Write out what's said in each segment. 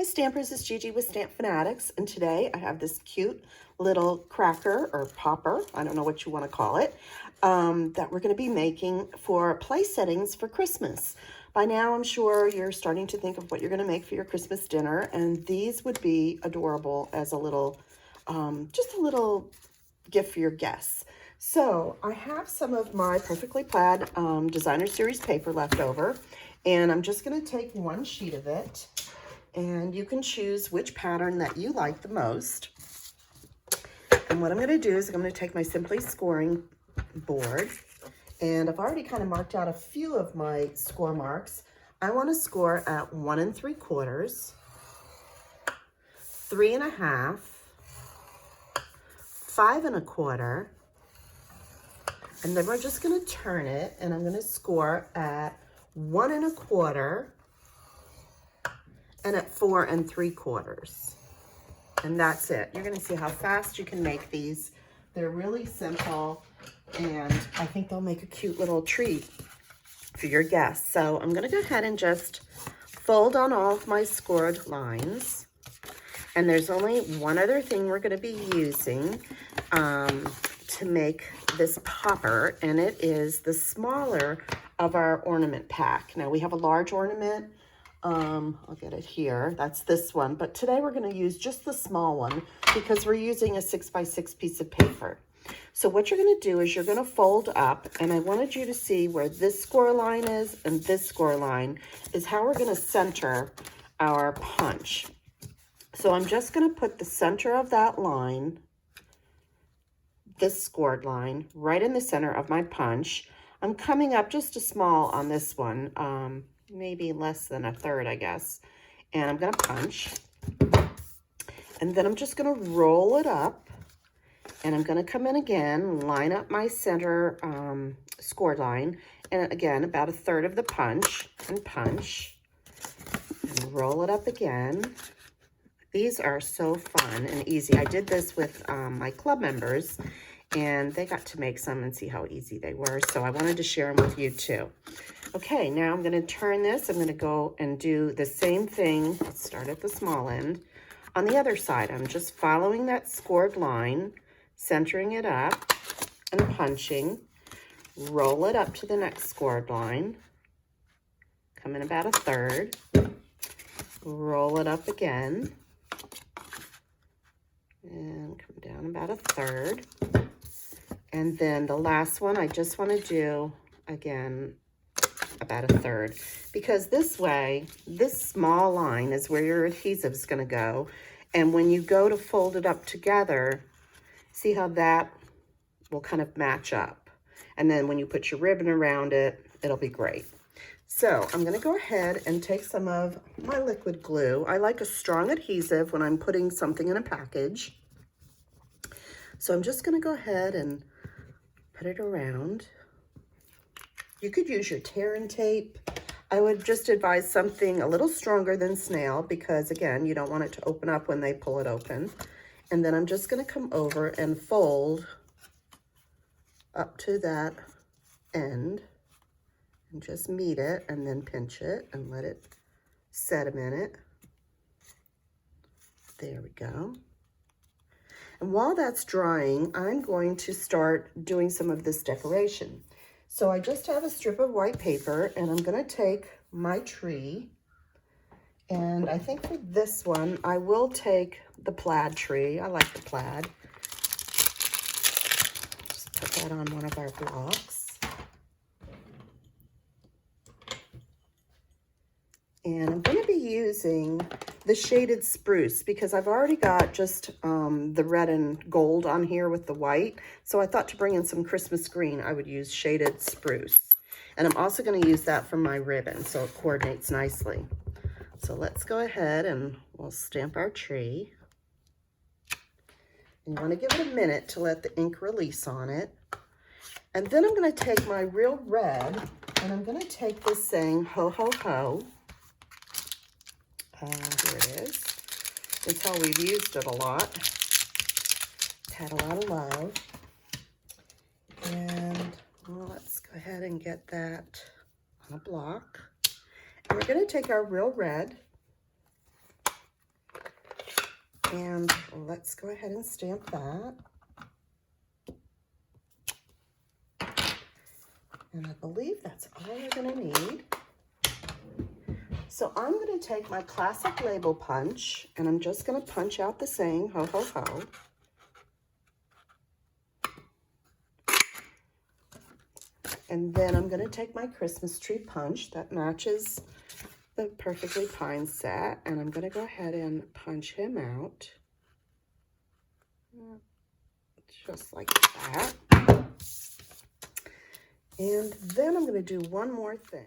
Stampers, it's Gigi with StampFUNatics, and today I have this cute little cracker or popper, I don't know what you want to call it, that we're going to be making for place settings for Christmas. By now I'm sure you're starting to think of what you're going to make for your Christmas dinner, and these would be adorable as a little, just a little gift for your guests. So I have some of my Perfectly Plaid Designer Series paper left over, and I'm just going to take one sheet of it. And you can choose which pattern that you like the most. And what I'm going to do is I'm going to take my Simply Scoring board. And I've already kind of marked out a few of my score marks. I want to score at 1 3/4, 3 1/2, 5 1/4. And then we're just going to turn it, and I'm going to score at 1 1/4. And at 4 3/4. And that's it. You're going to see how fast you can make these. They're really simple, and I think they'll make a cute little treat for your guests. So I'm going to go ahead and just fold on all of my scored lines. And there's only one other thing we're going to be using to make this popper, and it is the smaller of our ornament pack. Now we have a large ornament. I'll get it here. That's this one. But today we're going to use just the small one because we're using a 6x6 piece of paper. So what you're going to do is you're going to fold up, and I wanted you to see where this score line is and this score line is how we're going to center our punch. So I'm just going to put the center of that line, this scored line, right in the center of my punch. I'm coming up just a small on this one, maybe less than 1/3, I guess. And I'm going to punch. And then I'm just going to roll it up. And I'm going to come in again, line up my center score line. And again, about 1/3 of the punch. And punch. And roll it up again. These are so fun and easy. I did this with my club members, and they got to make some and see how easy they were. So I wanted to share them with you too. Okay, now I'm going to turn this. I'm going to go and do the same thing. Let's start at the small end. On the other side, I'm just following that scored line, centering it up and punching. Roll it up to the next scored line. Come in about 1/3. Roll it up again. And come down about 1/3. And then the last one, I just want to do, again, about 1/3, because this way, this small line is where your adhesive is going to go. And when you go to fold it up together, see how that will kind of match up. And then when you put your ribbon around it, it'll be great. So I'm going to go ahead and take some of my liquid glue. I like a strong adhesive when I'm putting something in a package. So I'm just going to go ahead and put it around. You could use your tear and tape. I would just advise something a little stronger than snail because, again, you don't want it to open up when they pull it open. And then I'm just going to come over and fold up to that end and just meet it and then pinch it and let it set a minute. There we go. And while that's drying, I'm going to start doing some of this decoration. So I just have a strip of white paper, and I'm going to take my tree, and I think for this one, I will take the plaid tree. I like the plaid. Just put that on one of our blocks. And I'm going to be using the shaded spruce because I've already got just the red and gold on here with the white. So I thought to bring in some Christmas green, I would use shaded spruce. And I'm also going to use that for my ribbon so it coordinates nicely. So let's go ahead and we'll stamp our tree. And you want to give it a minute to let the ink release on it. And then I'm going to take my real red, and I'm going to take this saying ho ho ho. Here it is. It's how we've used it a lot. It's had a lot of love. And well, let's go ahead and get that on a block. And we're going to take our real red And let's go ahead and stamp that. And I believe that's all we're going to need. So I'm going to take my classic label punch, and I'm just going to punch out the saying, ho, ho, ho. And then I'm going to take my Christmas tree punch that matches the Perfectly Pine set, and I'm going to go ahead and punch him out. Just like that. And then I'm going to do one more thing.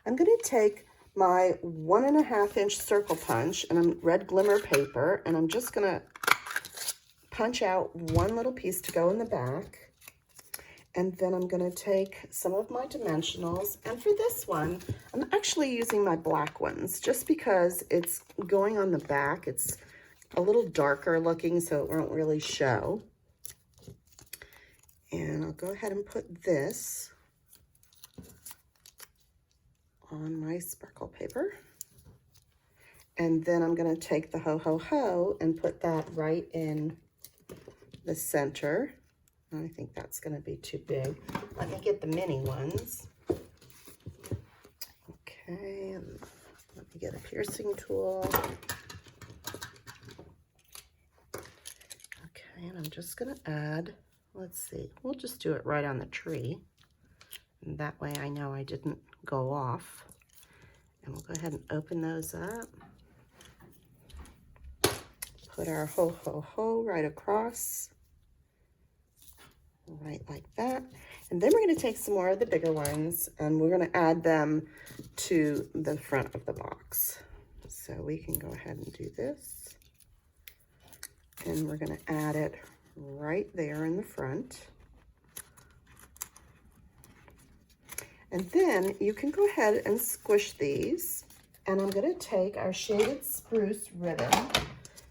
I'm going to take my 1.5 inch circle punch and I'm red glimmer paper, and I'm just going to punch out one little piece to go in the back. And then I'm going to take some of my dimensionals, and for this one, I'm actually using my black ones just because it's going on the back. It's a little darker looking, so it won't really show. And I'll go ahead and put this on my sparkle paper. And then I'm going to take the ho ho ho and put that right in the center. I think that's going to be too big. Let me get the mini ones. Okay, and let me get a piercing tool. Okay, and I'm just going to add, let's see, we'll just do it right on the tree. And that way I know I didn't go off. And we'll go ahead and open those up. Put our ho ho ho right across. Right like that. And then we're going to take some more of the bigger ones and we're going to add them to the front of the box. So we can go ahead and do this. And we're going to add it right there in the front. And then you can go ahead and squish these. And I'm going to take our shaded spruce ribbon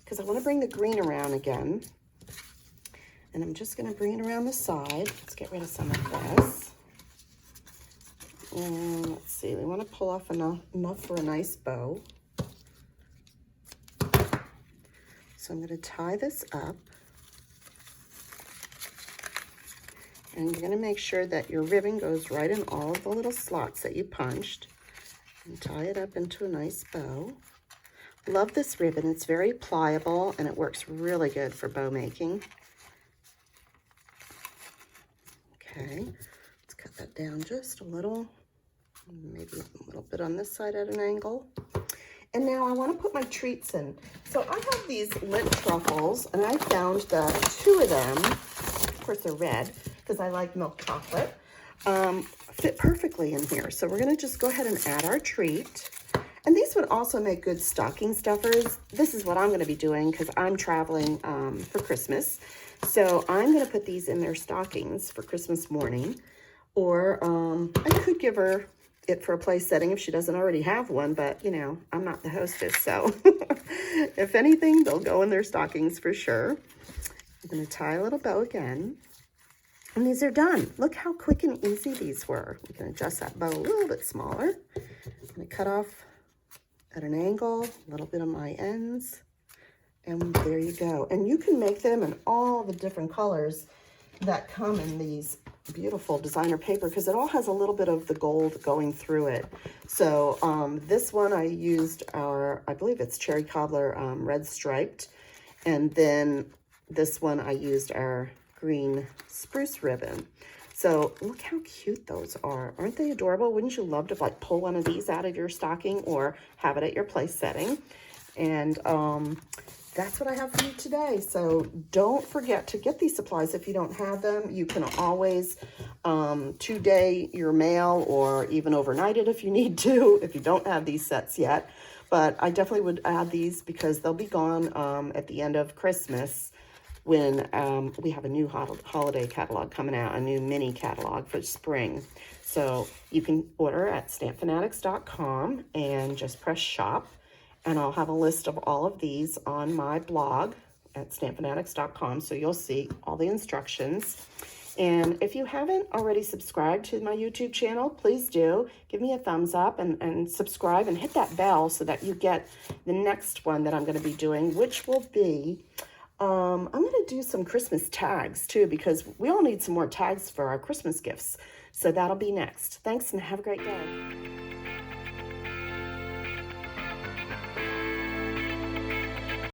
because I want to bring the green around again. And I'm just going to bring it around the side. Let's get rid of some of this. And let's see, we want to pull off enough for a nice bow. So I'm going to tie this up. And you're going to make sure that your ribbon goes right in all of the little slots that you punched. And tie it up into a nice bow. Love this ribbon. It's very pliable and it works really good for bow making. Okay, let's cut that down just a little, maybe a little bit on this side at an angle. And now I want to put my treats in. So I have these lint truffles, and I found that 2 of them, of course they're red, because I like milk chocolate, fit perfectly in here. So we're going to just go ahead and add our treat. And these would also make good stocking stuffers. This is what I'm going to be doing because I'm traveling for Christmas. So I'm going to put these in their stockings for Christmas morning. Or I could give her it for a place setting if she doesn't already have one. But, you know, I'm not the hostess. So if anything, they'll go in their stockings for sure. I'm going to tie a little bow again. And these are done. Look how quick and easy these were. We can adjust that bow a little bit smaller. I'm going to cut off at an angle, a little bit on my ends. And there you go. And you can make them in all the different colors that come in these beautiful designer paper because it all has a little bit of the gold going through it. So this one I used our, I believe it's Cherry Cobbler red striped. And then this one I used our green spruce ribbon. So look how cute those are. Aren't they adorable? Wouldn't you love to like pull one of these out of your stocking or have it at your place setting? And that's what I have for you today. So don't forget to get these supplies if you don't have them. You can always 2-day your mail or even overnight it if you need to, if you don't have these sets yet. But I definitely would add these because they'll be gone at the end of Christmas when we have a new holiday catalog coming out, a new mini catalog for spring. So you can order at StampFUNatics.com and just press shop. And I'll have a list of all of these on my blog at StampFUNatics.com. So you'll see all the instructions. And if you haven't already subscribed to my YouTube channel, please do. Give me a thumbs up and subscribe and hit that bell so that you get the next one that I'm going to be doing, which will be, I'm going to do some Christmas tags too, because we all need some more tags for our Christmas gifts. So that'll be next. Thanks and have a great day.